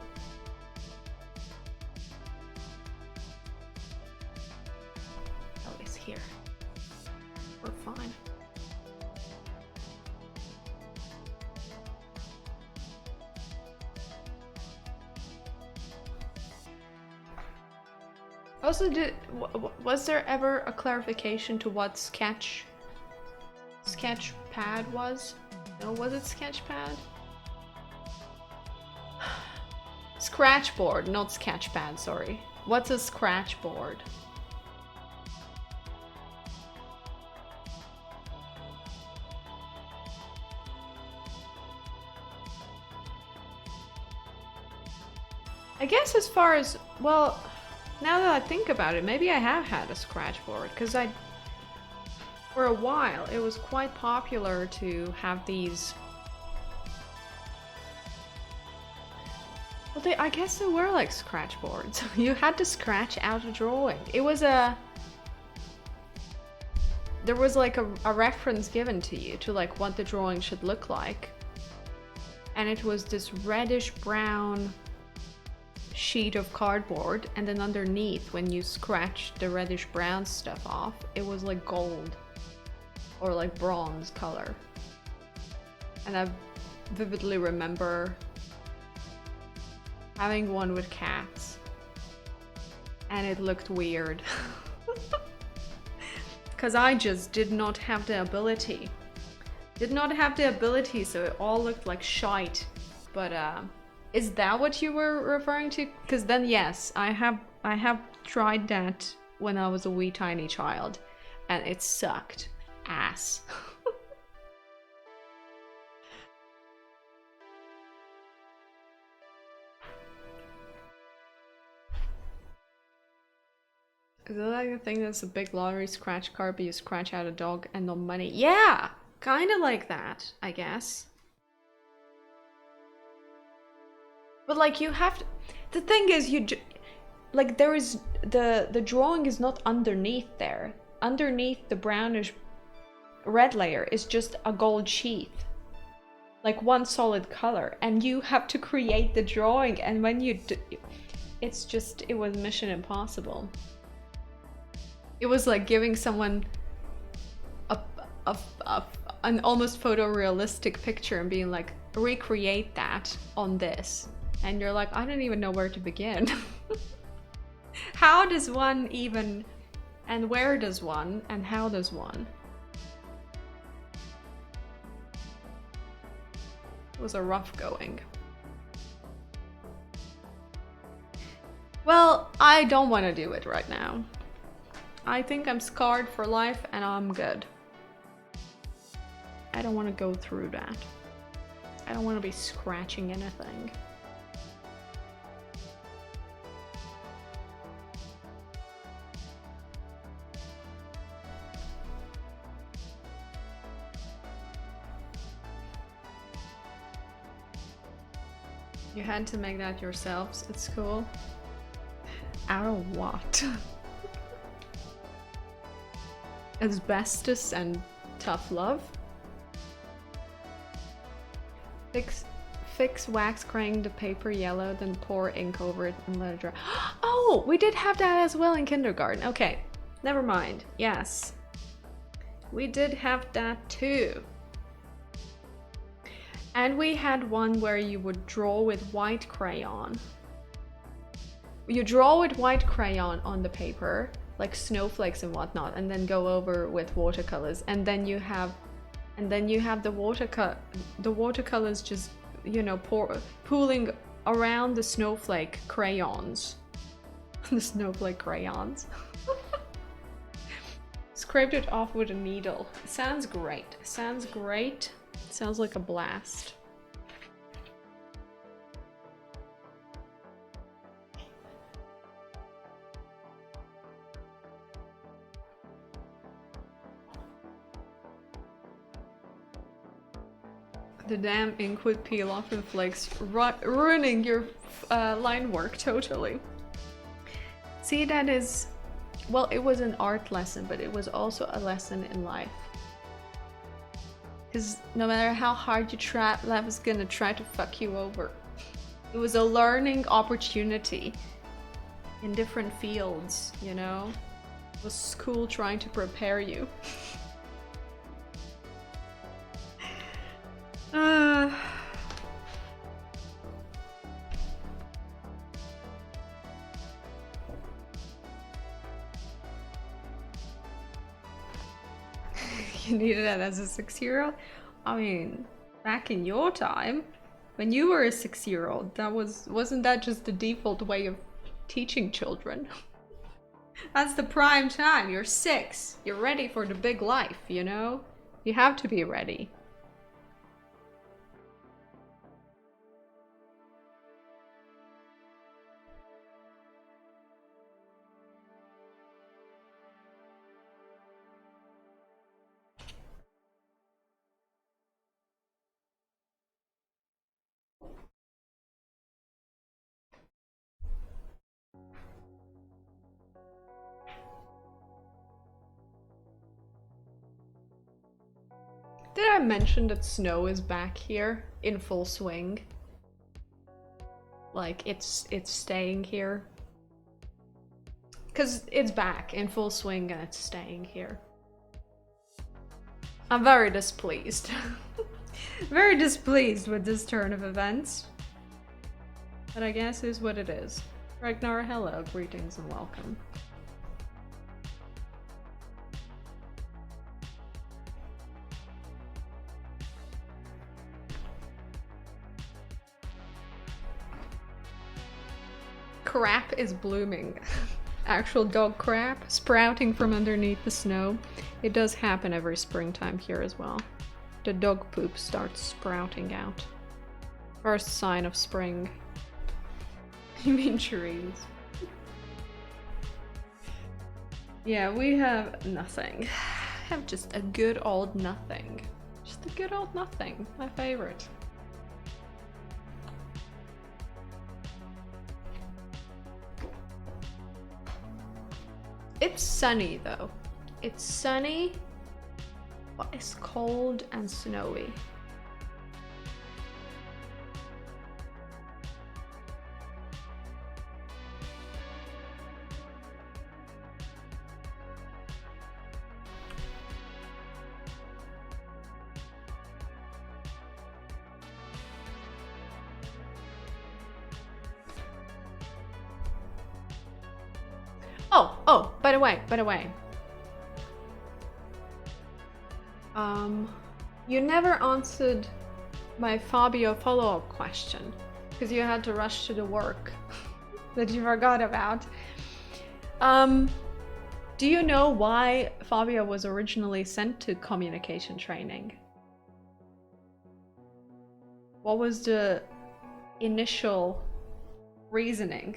Here. We're fine. Also, was there ever a clarification to what Sketchpad was? No, was it Sketchpad? Scratchboard, not Sketchpad, sorry. What's a scratchboard? I guess as far as, well, now that I think about it, maybe I have had a scratchboard, because for a while, it was quite popular to have these. Well, I guess they were like scratchboards. You had to scratch out a drawing. There was like a reference given to you to like what the drawing should look like. And it was this reddish brown sheet of cardboard, and then underneath, when you scratched the reddish brown stuff off, it was like gold or like bronze color. And I vividly remember having one with cats, and it looked weird because I just did not have the ability. So it all looked like shite. But is that what you were referring to? Because then yes, I have tried that when I was a wee tiny child, and it sucked ass. Is it like the thing that's a big lottery scratch card, but you scratch out a dog and no money? Yeah, kind of like that, I guess. But like you have to, the thing is like there is the drawing is not underneath there. Underneath the brownish red layer is just a gold sheath, like one solid color, and you have to create the drawing. And when you do, it was Mission Impossible. It was like giving someone an almost photorealistic picture and being like, recreate that on this. And you're like, I don't even know where to begin. How does one even, and where does one, and how does one? It was a rough going. Well, I don't want to do it right now. I think I'm scarred for life and I'm good. I don't want to go through that. I don't want to be scratching anything. You had to make that yourselves at school? Out of what? Asbestos and tough love? Fix wax craying the paper yellow, then pour ink over it and let it dry. Oh, we did have that as well in kindergarten. Okay, never mind. Yes. We did have that too. And we had one where you would draw with white crayon. You draw with white crayon on the paper, like snowflakes and whatnot, and then go over with watercolors. And then you have the watercolors just, you know, pooling around the snowflake crayons. The snowflake crayons. Scraped it off with a needle. Sounds great. Sounds great. Sounds like a blast. The damn ink would peel off in flakes, ruining your line work totally. See, that is... Well, it was an art lesson, but it was also a lesson in life. Because no matter how hard you try, life is gonna try to fuck you over. It was a learning opportunity in different fields, you know? It was school trying to prepare you. You needed that as a 6-year-old? I mean, back in your time, when you were a 6-year-old, wasn't that just the default way of teaching children? That's the prime time. You're 6. You're ready for the big life, you know? You have to be ready. Did I mention that snow is back here in full swing? Like, it's staying here. Because it's back in full swing and it's staying here. I'm very displeased. Very displeased with this turn of events. But I guess is what it is. Ragnar, hello, greetings and welcome. Crap is blooming. Actual dog crap sprouting from underneath the snow. It does happen every springtime here as well. The dog poop starts sprouting out. First sign of spring. You mean trees? Yeah, we have nothing. Have just a good old nothing. Just a good old nothing. My favorite. It's sunny though. It's sunny, but it's cold and snowy. Oh, by the way. You never answered my Fabio follow-up question because you had to rush to the work that you forgot about. Do you know why Fabio was originally sent to communication training? What was the initial reasoning?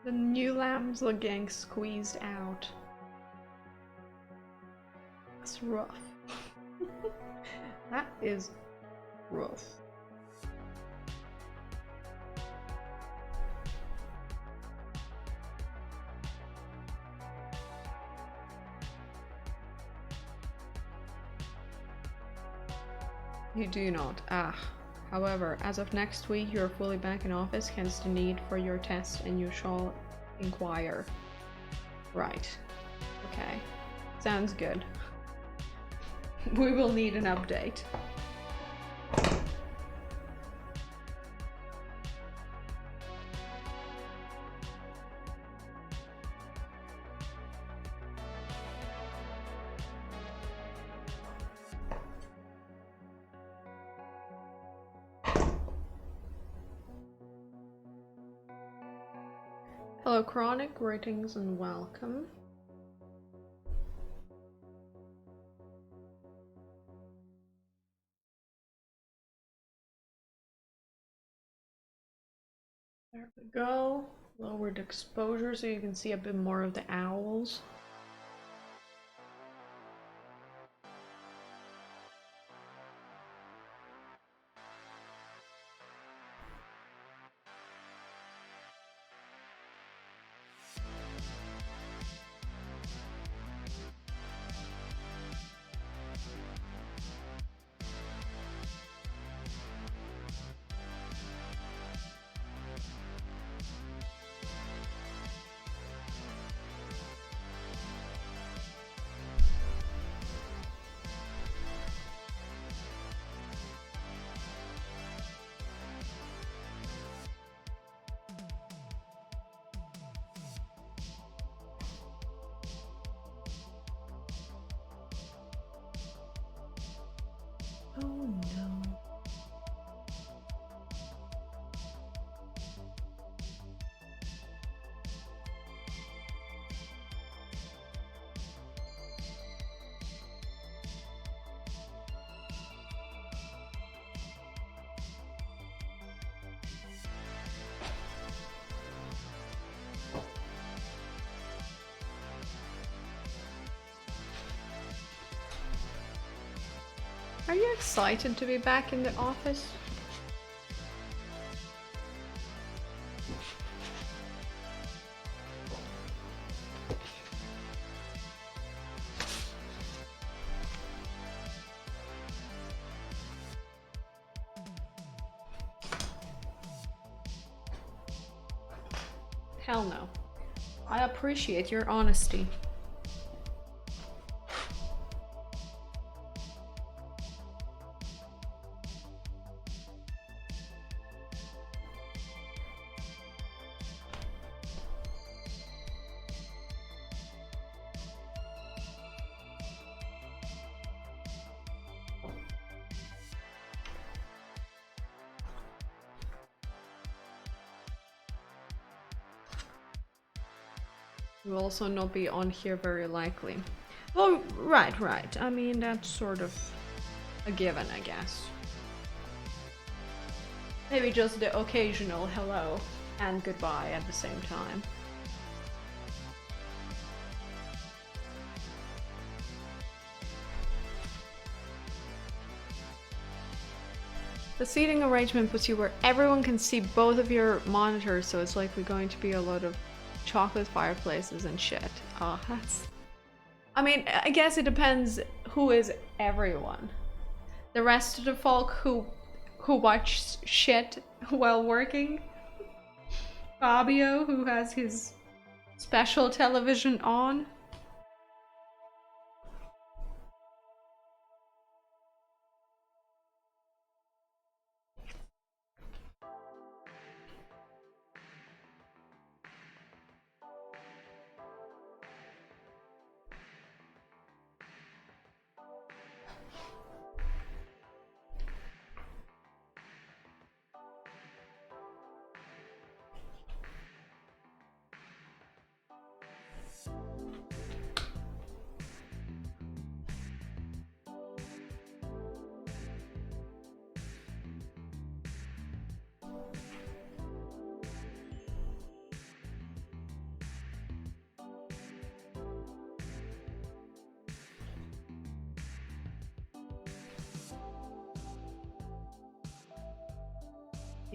The new lambs are getting squeezed out. That's rough. That is rough. You do not. Ah. However, as of next week, you are fully back in office, hence the need for your test, and you shall inquire. Right. Okay. Sounds good. We will need an update. Hello, Chronic. Greetings and welcome. There we go. Lowered exposure so you can see a bit more of the owls. Oh no. Are you excited to be back in the office? Hell no. I appreciate your honesty. Will also not be on here very likely. Well, right. I mean, that's sort of a given, I guess. Maybe just the occasional hello and goodbye at the same time. The seating arrangement puts you where everyone can see both of your monitors, so it's likely going to be a lot of chocolate fireplaces and shit. Oh, that's... I mean, I guess it depends who is everyone. The rest of the folk who watch shit while working. Fabio, who has his special television on.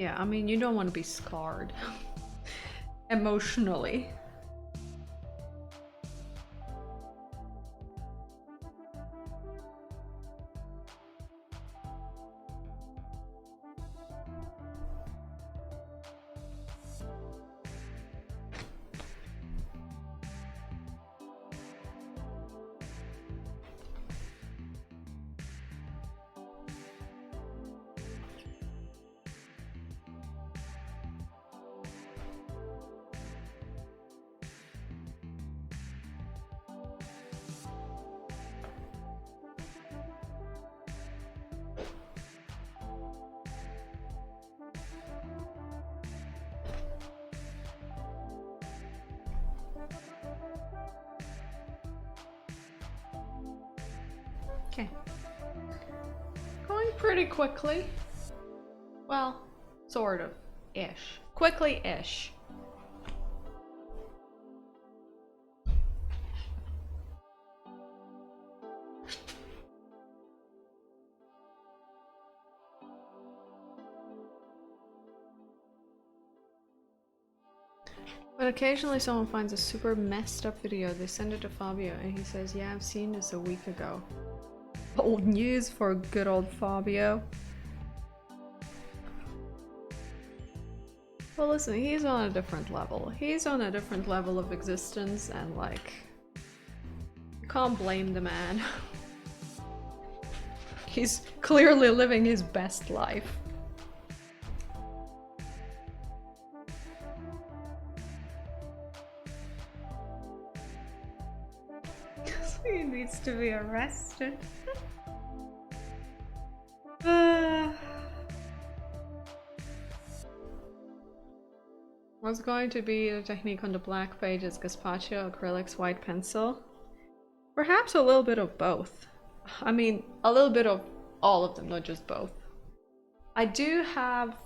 Yeah, I mean, you don't want to be scarred emotionally. Okay. Going pretty quickly. Well, sort of. Ish. Quickly-ish. But occasionally someone finds a super messed up video, they send it to Fabio and he says, yeah, I've seen this a week ago. Old news for good old Fabio. Well, listen, he's on a different level. He's on a different level of existence and like, you can't blame the man. He's clearly living his best life. He needs to be arrested. What's going to be the technique on the black pages? Gazpacho, acrylics, white pencil? Perhaps a little bit of both. I mean, a little bit of all of them, not just both. I do have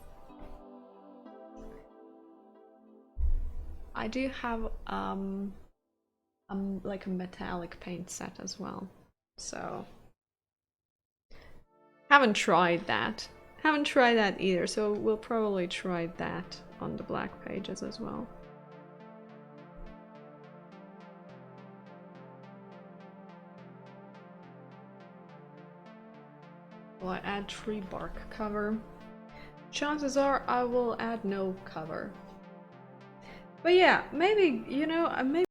like a metallic paint set as well. So haven't tried that. Haven't tried that either, so we'll probably try that on the black pages as well. Will I add tree bark cover? Chances are I will add no cover. But yeah, maybe, you know, maybe